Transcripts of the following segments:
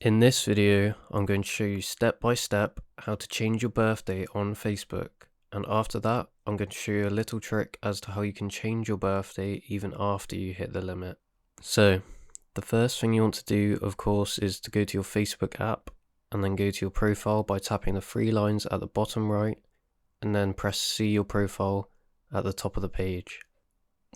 In this video, I'm going to show you step by step how to change your birthday on Facebook, and after that, I'm going to show you a little trick as to how you can change your birthday even after you hit the limit. So, the first thing you want to do, of course, is to go to your Facebook app and then go to your profile by tapping the three lines at the bottom right, and then press see your profile at the top of the page.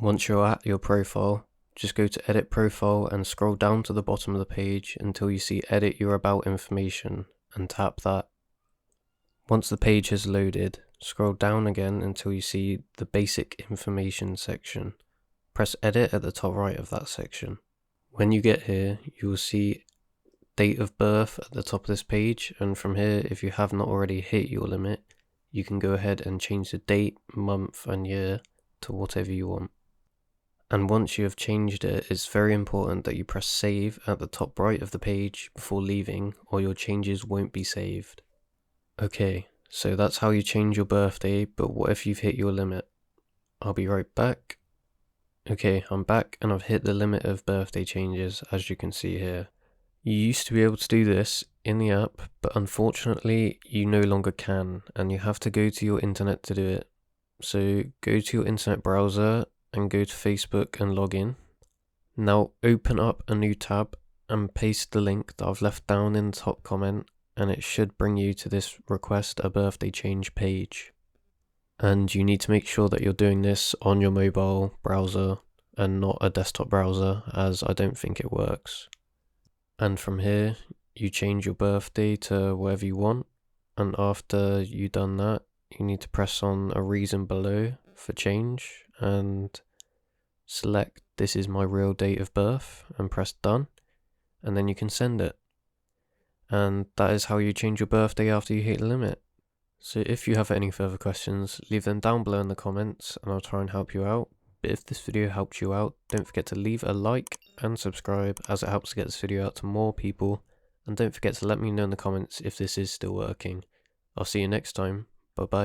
Once you're at your profile, just go to edit profile and scroll down to the bottom of the page until you see edit your about information and tap that. Once the page has loaded, scroll down again until you see the basic information section. Press edit at the top right of that section. When you get here, you will see date of birth at the top of this page, and from here, if you have not already hit your limit, you can go ahead and change the date, month and year to whatever you want. And once you have changed it, it's very important that you press save at the top right of the page before leaving, or your changes won't be saved. Okay, so that's how you change your birthday, but what if you've hit your limit? I'll be right back. Okay, I'm back and I've hit the limit of birthday changes, as you can see here. You used to be able to do this in the app, but unfortunately you no longer can, and you have to go to your internet to do it. So go to your internet browser and go to Facebook and log in. Now open up a new tab and paste the link that I've left down in the top comment, and it should bring you to this request a birthday change page. And you need to make sure that you're doing this on your mobile browser and not a desktop browser, as I don't think it works. And from here you change your birthday to whatever you want, and after you've done that, you need to press on a reason below for change and select this is my real date of birth and press done, and then you can send it. And that is how you change your birthday after you hit the limit. So if you have any further questions, leave them down below in the comments and I'll try and help you out. But if this video helped you out, don't forget to leave a like and subscribe, as it helps to get this video out to more people, and don't forget to let me know in the comments if this is still working. I'll see you next time. Bye bye.